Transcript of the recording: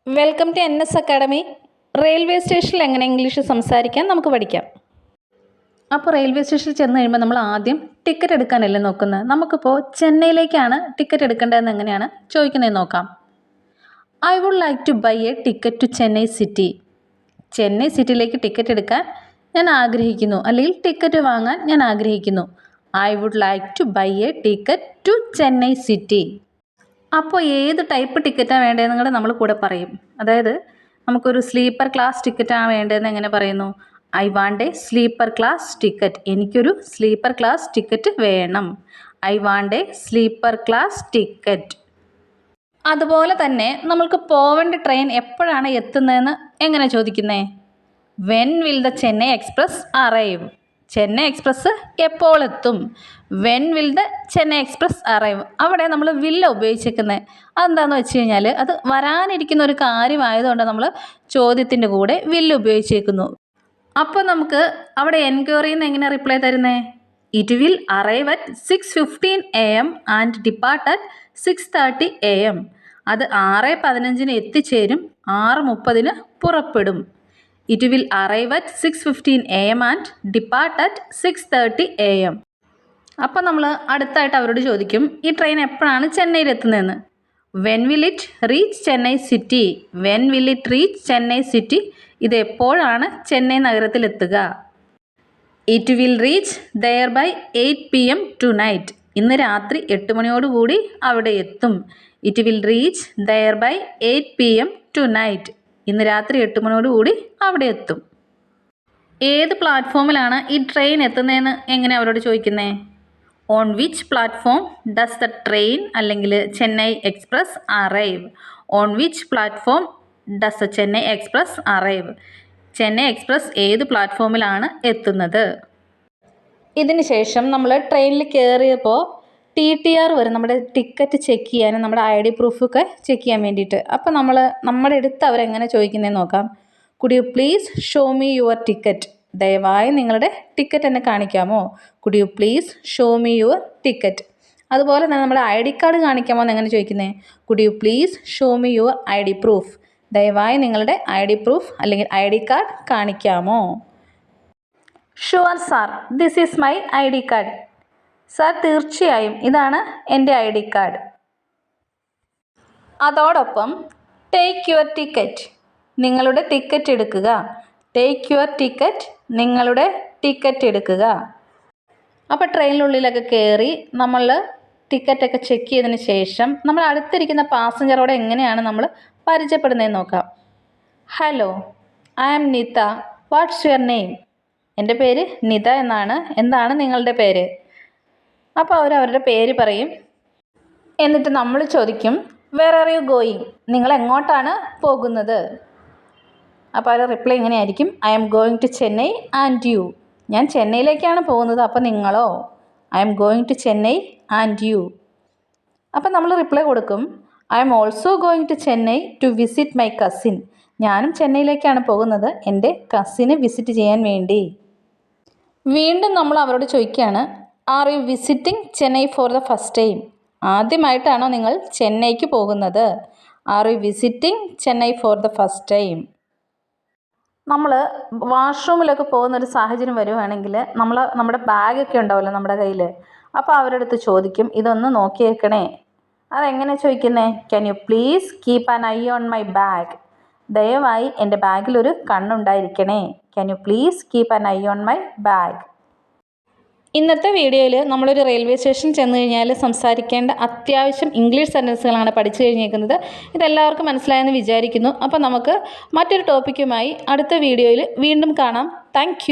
Welcome to NS academy. Railway സ്റ്റേഷനിൽ എങ്ങനെ English സംസാരിക്കാൻ നമുക്ക് പഠിക്കാം. അപ്പോൾ റെയിൽവേ സ്റ്റേഷനിൽ ചെന്ന് കഴിയുമ്പോൾ നമ്മൾ ആദ്യം ടിക്കറ്റ് എടുക്കാനല്ലേ നോക്കുന്നത്. നമുക്കിപ്പോൾ ചെന്നൈയിലേക്കാണ് ടിക്കറ്റ് എടുക്കേണ്ടതെന്ന് എങ്ങനെയാണ് ചോദിക്കുന്നതെന്ന് നോക്കാം. I would like to buy a ticket to Chennai city. Chennai സിറ്റിയിലേക്ക് ടിക്കറ്റ് എടുക്കാൻ ഞാൻ ആഗ്രഹിക്കുന്നു, അല്ലെങ്കിൽ ടിക്കറ്റ് വാങ്ങാൻ ഞാൻ ആഗ്രഹിക്കുന്നു. I would like to buy a ticket to Chennai city. അപ്പോൾ ഏത് ടൈപ്പ് ടിക്കറ്റാണ് വേണ്ടതെന്ന് കൂടെ നമ്മൾ കൂടെ പറയും. അതായത് നമുക്കൊരു സ്ലീപ്പർ ക്ലാസ് ടിക്കറ്റാണ് വേണ്ടതെന്ന് എങ്ങനെ പറയുന്നു? I want a sleeper class ticket. എനിക്കൊരു സ്ലീപ്പർ ക്ലാസ് ടിക്കറ്റ് വേണം. I want a sleeper class ticket. അതുപോലെ തന്നെ നമ്മൾക്ക് പോവേണ്ട ട്രെയിൻ എപ്പോഴാണ് എത്തുന്നതെന്ന് എങ്ങനെ ചോദിക്കുന്നേ? When will the Chennai express arrive? Chennai express എപ്പോൾ എത്തും? When will the Chennai express arrive. അവിടെ നമ്മൾ വില്ല ഉപയോഗിച്ചിരിക്കുന്നത് അതെന്താണെന്ന് വെച്ച് കഴിഞ്ഞാൽ അത് വരാനിരിക്കുന്ന ഒരു കാര്യമായതുകൊണ്ട് നമ്മൾ ചോദ്യത്തിൻ്റെ കൂടെ വില്ല ഉപയോഗിച്ചേക്കുന്നു. അപ്പോൾ നമുക്ക് അവിടെ എൻക്വയറിയിൽ നിന്ന് എങ്ങനെ റിപ്ലൈ തരുന്നേ? It will arrive at 6:15 AM and depart at 6:30 AM. അത് 6:15 എത്തിച്ചേരും, 6:30 പുറപ്പെടും. It will arrive at 6:15 AM and depart at 6:30 AM. അപ്പോൾ നമ്മൾ അടുത്തായിട്ട് അവരോട് ചോദിക്കും, ഈ ട്രെയിൻ എപ്പോഴാണ് ചെന്നൈയിൽ എത്തുന്നതെന്ന്. When will it reach Chennai city? When will it reach Chennai city? ഇത് എപ്പോഴാണ് ചെന്നൈ നഗരത്തിലെത്തുക? It will reach there by 8 PM tonight. ഇന്ന് രാത്രി 8 മണിയോടുകൂടി അവിടെ എത്തും. It will reach there by 8 PM tonight. ഇന്ന് രാത്രി 8 മണിയോടുകൂടി അവിടെ എത്തും. ഏത് പ്ലാറ്റ്ഫോമിലാണ് ഈ ട്രെയിൻ എത്തുന്നതെന്ന് എങ്ങനെ അവരോട് ചോദിക്കുന്നേ? On which platform does the train അല്ലെങ്കിൽ Chennai express arrive? On which platform does the Chennai express arrive? Chennai express ഏത് പ്ലാറ്റ്ഫോമിലാണ് എത്തുന്നത്? ഇതിന് ശേഷം നമ്മൾ ട്രെയിനിൽ കയറിയപ്പോൾ TTR വരും, നമ്മുടെ ടിക്കറ്റ് ചെക്ക് ചെയ്യാനും നമ്മുടെ ID പ്രൂഫൊക്കെ ചെക്ക് ചെയ്യാൻ വേണ്ടിയിട്ട്. അപ്പോൾ നമ്മുടെ അടുത്ത് അവരെങ്ങനെ ചോദിക്കുന്നതെന്ന് നോക്കാം. Could you please show me your ticket? ദയവായി നിങ്ങളുടെ ടിക്കറ്റ് എന്നെ കാണിക്കാമോ? Could you please show me your ticket. അതുപോലെ തന്നെ നമ്മുടെ ID കാർഡ് കാണിക്കാമോ എന്ന് എങ്ങനെ ചോദിക്കുന്നത്? Could you please show me your ID proof. ദയവായി നിങ്ങളുടെ ID പ്രൂഫ് അല്ലെങ്കിൽ ID കാർഡ് കാണിക്കാമോ? Sure sir, this is my ID card. Sir തീർച്ചയായും ഇതാണ് എൻ്റെ ID കാർഡ്. അതോടൊപ്പം ടേക്ക് യുവർ ടിക്കറ്റ്, നിങ്ങളുടെ ടിക്കറ്റ് എടുക്കുക. ടേക്ക് യുവർ ടിക്കറ്റ്, നിങ്ങളുടെ ടിക്കറ്റ് എടുക്കുക. അപ്പോൾ ട്രെയിനിനുള്ളിലൊക്കെ കയറി നമ്മൾ ടിക്കറ്റൊക്കെ ചെക്ക് ചെയ്തതിന് ശേഷം നമ്മൾ അടുത്തിരിക്കുന്ന പാസഞ്ചറോട് എങ്ങനെയാണ് നമ്മൾ പരിചയപ്പെടുന്നതെന്ന് നോക്കാം. Hello, I am Nita. What's your name? എൻ്റെ പേര് നിത എന്നാണ്. എന്താണ് നിങ്ങളുടെ പേര്? അപ്പോൾ അവരവരുടെ പേര് പറയും. എന്നിട്ട് നമ്മൾ ചോദിക്കും, വേർ ആർ യു ഗോയിങ്? നിങ്ങൾ എങ്ങോട്ടാണ് പോകുന്നത്? അപ്പോൾ അവരുടെ റിപ്ലൈ ഇങ്ങനെയായിരിക്കും, I'm going to Chennai and you. ഞാൻ ചെന്നൈയിലേക്കാണ് പോകുന്നത്, അപ്പോൾ നിങ്ങളോ? I'm going to Chennai and you. അപ്പോൾ നമ്മൾ റിപ്ലൈ കൊടുക്കും, I'm also going to Chennai to visit my cousin. ഞാനും ചെന്നൈയിലേക്കാണ് പോകുന്നത്, എൻ്റെ കസിനെ വിസിറ്റ് ചെയ്യാൻ വേണ്ടി. വീണ്ടും നമ്മൾ അവരോട് ചോദിക്കുകയാണ്, are you visiting Chennai for the first time? ആദ്യമായിട്ടാണോ നിങ്ങൾ ചെന്നൈക്ക് പോകുന്നത്? Are you visiting Chennai for the first time? നമ്മൾ വാഷ്റൂമിലൊക്കെ പോകുന്നൊരു സാഹചര്യം വരുവാണെങ്കിൽ നമ്മുടെ ബാഗൊക്കെ ഉണ്ടാവുമല്ലോ നമ്മുടെ കയ്യിൽ. അപ്പോൾ അവരുടെ അടുത്ത് ചോദിക്കും, ഇതൊന്ന് നോക്കിയേക്കണേ. അതെങ്ങനെ ചോദിക്കുന്നേ? Can you please keep an eye on my bag? ദയവായി എൻ്റെ ബാഗിലൊരു കണ്ണുണ്ടായിരിക്കണേ. Can you please keep an eye on my bag? ഇന്നത്തെ വീഡിയോയിൽ നമ്മളൊരു റെയിൽവേ സ്റ്റേഷൻ ചെന്ന് കഴിഞ്ഞാൽ സംസാരിക്കേണ്ട അത്യാവശ്യം ഇംഗ്ലീഷ് സെൻറ്റൻസുകളാണ് പഠിച്ചു കഴിഞ്ഞേക്കുന്നത്. ഇതെല്ലാവർക്കും മനസ്സിലായെന്ന് വിചാരിക്കുന്നു. അപ്പോൾ നമുക്ക് മറ്റൊരു ടോപ്പിക്കുമായി അടുത്ത വീഡിയോയിൽ വീണ്ടും കാണാം. താങ്ക്